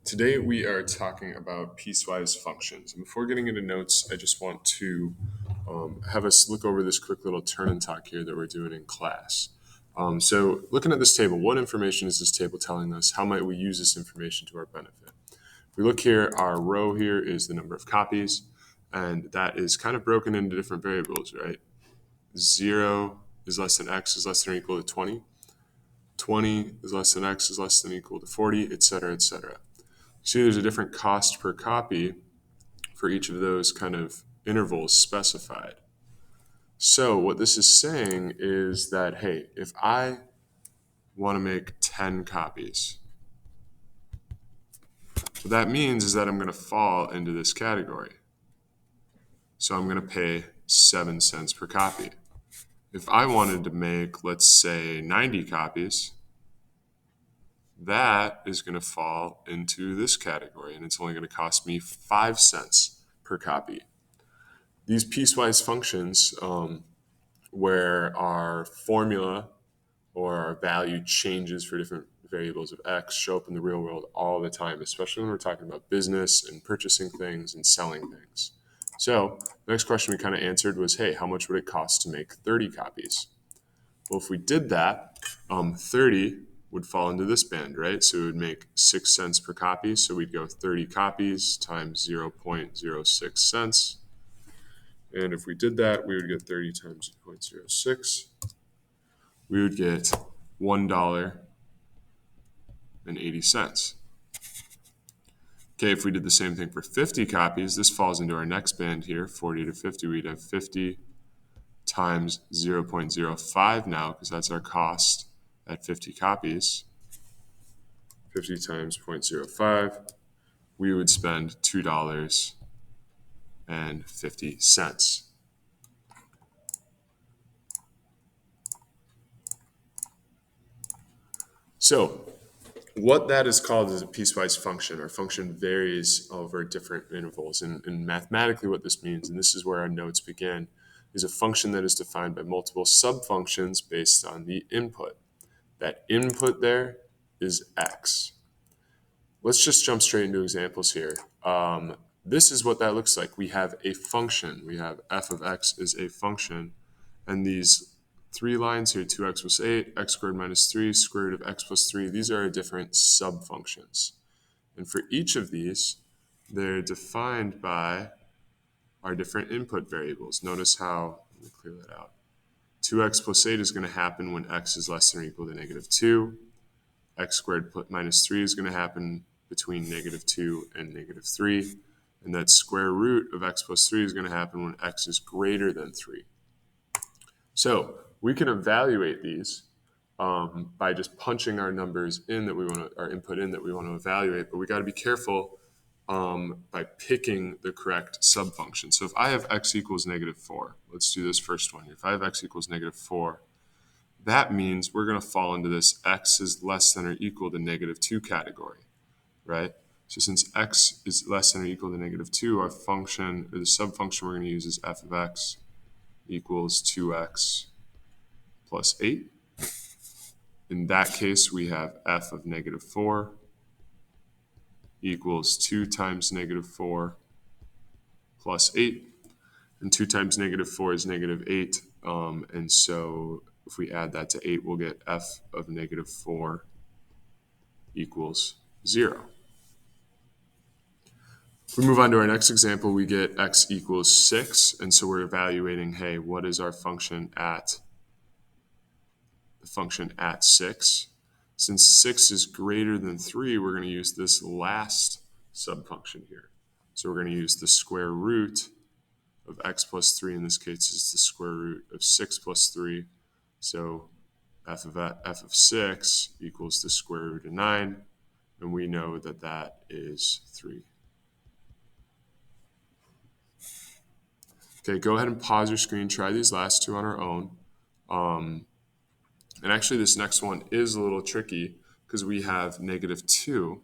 Today we are talking about piecewise functions. And before getting into notes, I just want to have us look over this quick little turn and talk here that we're doing in class. So looking at this table, what information is this table telling us? How might we use this information to our benefit? If we look here, our row here is the number of copies, and that is kind of broken into different variables, right? 0 is less than x is less than or equal to 20. 20 is less than x is less than or equal to 40, etc., etc. See, there's a different cost per copy for each of those kind of intervals specified. So what this is saying is that, hey, if I want to make 10 copies, what that means is that I'm going to fall into this category. So I'm going to pay 7 cents per copy. If I wanted to make, let's say, 90 copies, that is going to fall into this category, and it's only going to cost me 5 cents per copy. These piecewise functions, where our formula or our value changes for different variables of x, show up in the real world all the time, especially when we're talking about business and purchasing things and selling things. So the next question we kind of answered was, hey, how much would it cost to make 30 copies? Well, if we did that, 30 would fall into this band, right? So it would make 6 cents per copy. So we'd go 30 copies times 0.06 cents. And if we did that, we would get 30 times 0.06. We would get $1.80. Okay, if we did the same thing for 50 copies, this falls into our next band here, 40 to 50. We'd have 50 times 0.05 now, because that's our cost at 50 copies. 50 times 0.05, we would spend $2.50. So what that is called is a piecewise function. Our function varies over different intervals. And mathematically what this means, and this is where our notes begin, is a function that is defined by multiple subfunctions based on the input. That input there is x. Let's just jump straight into examples here. This is what that looks like. We have a function. We have f of x is a function. And these three lines here, 2x plus 8, x squared minus 3, square root of x plus 3, these are our different subfunctions. And for each of these, they're defined by our different input variables. Notice how, let me clear that out. 2x plus 8 is going to happen when x is less than or equal to negative 2. X squared minus 3 is going to happen between negative 2 and negative 3. And that square root of x plus 3 is going to happen when x is greater than 3. So we can evaluate these by just punching our numbers in that we want to, our input in that we want to evaluate, but we got to be careful by picking the correct subfunction. So if I have x equals negative 4, let's do this first one. If I have x equals negative 4, that means we're going to fall into this x is less than or equal to negative 2 category, right? So since x is less than or equal to negative 2, our function, or the subfunction we're going to use is f of x equals 2x plus 8. In that case, we have f of negative 4 equals 2 times negative 4 plus 8. And 2 times negative 4 is negative 8. And so if we add that to 8, we'll get f of negative 4 equals 0. If we move on to our next example, we get x equals 6. And so we're evaluating, hey, what is our function at the function at 6? Since 6 is greater than 3, we're going to use this last subfunction here. So we're going to use the square root of x plus 3. In this case, is the square root of 6 plus 3. So f of 6 equals the square root of 9. And we know that that is 3. Okay, go ahead and pause your screen. Try these last two on our own. And actually, this next one is a little tricky because we have negative 2.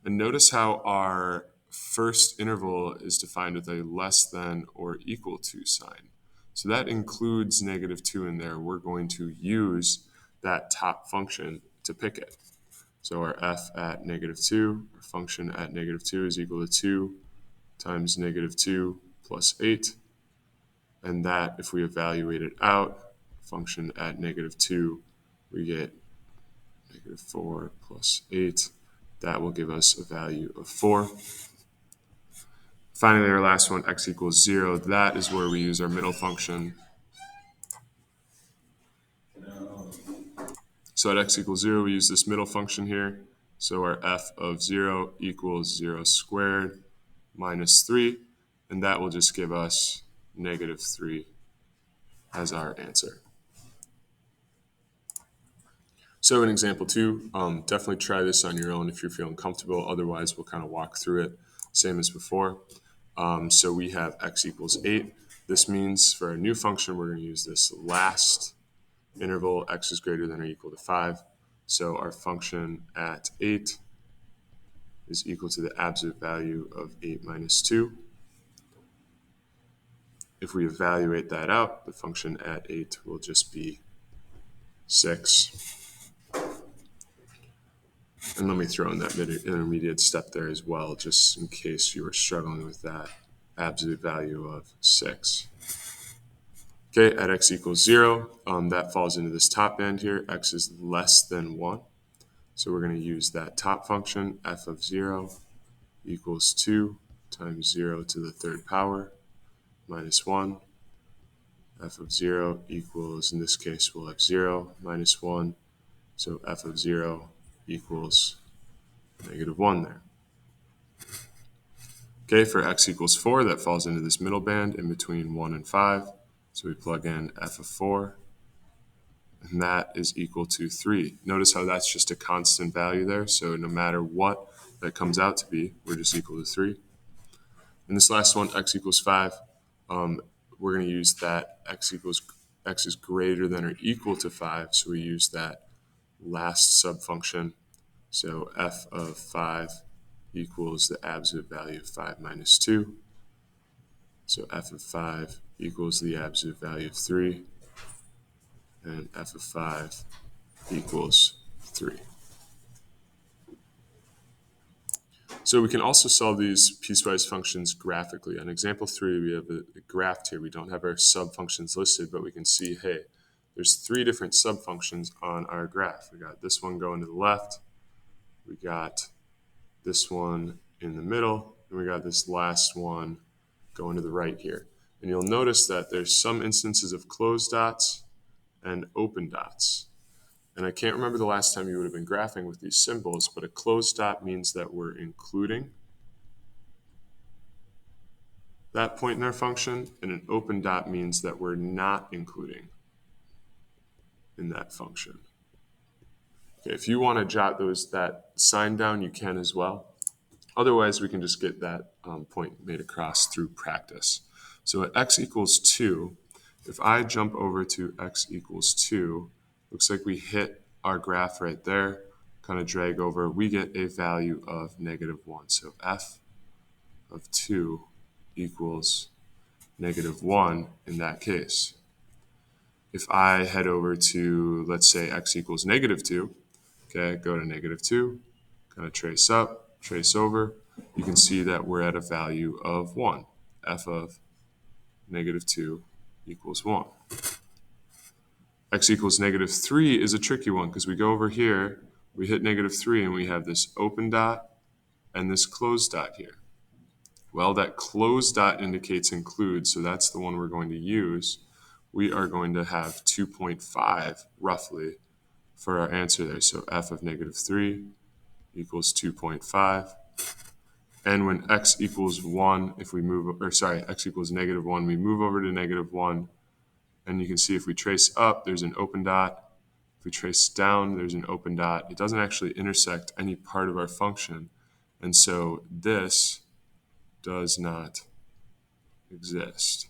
And notice how our first interval is defined with a less than or equal to sign. So that includes negative 2 in there. We're going to use that top function to pick it. So our f at -2, our function at -2 is equal to 2 times -2 plus 8. And that, if we evaluate it out, function at -2, we get -4 plus 8. That will give us a value of 4. Finally, our last one, x equals 0. That is where we use our middle function. So at x equals 0, we use this middle function here. So our f of 0 equals 0 squared minus 3. And that will just give us -3 as our answer. So in example 2, definitely try this on your own if you're feeling comfortable. Otherwise, we'll kind of walk through it, same as before. So we have x equals 8. This means for our new function, we're going to use this last interval, x is greater than or equal to 5. So our function at 8 is equal to the absolute value of 8 minus 2. If we evaluate that out, the function at 8 will just be 6. And let me throw in that intermediate step there as well, just in case you were struggling with that absolute value of 6. Okay, at x equals 0, that falls into this top band here. X is less than 1. So we're going to use that top function, f of 0 equals 2 times 0 to the third power minus 1. F of 0 equals, in this case, we'll have 0 minus 1. So f of 0 equals -1 there. Okay, for x equals 4, that falls into this middle band in between 1 and 5. So we plug in f of 4, and that is equal to 3. Notice how that's just a constant value there. So no matter what that comes out to be, we're just equal to 3. And this last one, x equals 5, we're going to use that x is greater than or equal to 5. So we use that last subfunction. So f of 5 equals the absolute value of 5 minus 2. So f of 5 equals the absolute value of 3. And f of 5 equals 3. So we can also solve these piecewise functions graphically. On example 3, we have a graph here. We don't have our subfunctions listed, but we can see, hey, there's 3 different subfunctions on our graph. We got this one going to the left, we got this one in the middle, and we got this last one going to the right here. And you'll notice that there's some instances of closed dots and open dots. And I can't remember the last time you would have been graphing with these symbols, but a closed dot means that we're including that point in our function, and an open dot means that we're not including in that function. Okay, if you want to jot that sign down, you can as well. Otherwise, we can just get that point made across through practice. So at x equals 2, if I jump over to x equals 2, looks like we hit our graph right there, kind of drag over, we get a value of -1. So f of 2 equals -1 in that case. If I head over to, let's say, x equals -2, okay, go to -2, kind of trace up, trace over, you can see that we're at a value of 1. F of -2 equals 1. X equals -3 is a tricky one because we go over here, we hit -3, and we have this open dot and this closed dot here. Well, that closed dot indicates include, so that's the one we're going to use. We are going to have 2.5 roughly for our answer there. So f of -3 equals 2.5. And when x equals 1, if we move, or sorry, x equals -1, we move over to -1. And you can see if we trace up, there's an open dot. If we trace down, there's an open dot. It doesn't actually intersect any part of our function. And so this does not exist.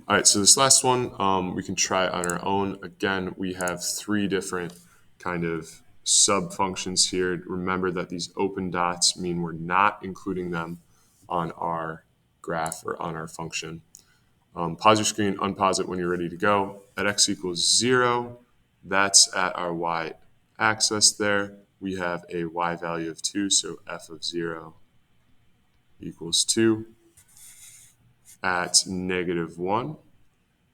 All right, so this last one we can try on our own. Again, we have 3 different kind of sub-functions here. Remember that these open dots mean we're not including them on our graph or on our function. Pause your screen, unpause it when you're ready to go. At x equals 0, that's at our y-axis there. We have a y value of 2, so f of 0 equals 2. At negative 1,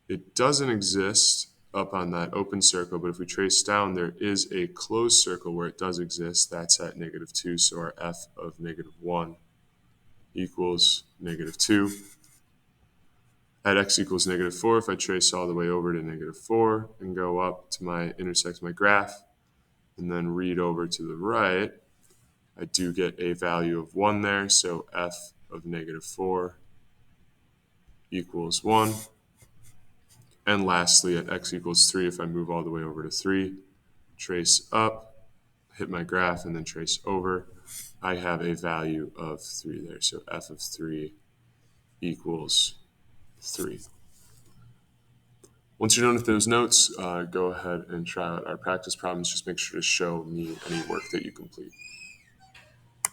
it doesn't exist up on that open circle, but if we trace down, there is a closed circle where it does exist. That's at negative 2, so our f of negative 1 equals negative 2. At x equals negative 4, if I trace all the way over to negative 4 and go up to intersect my graph, and then read over to the right, I do get a value of 1 there, so f of negative 4 equals 1. And lastly, at x equals 3, if I move all the way over to 3, trace up, hit my graph, and then trace over, I have a value of 3 there. So f of 3 equals 3. Once you're done with those notes, go ahead and try out our practice problems. Just make sure to show me any work that you complete.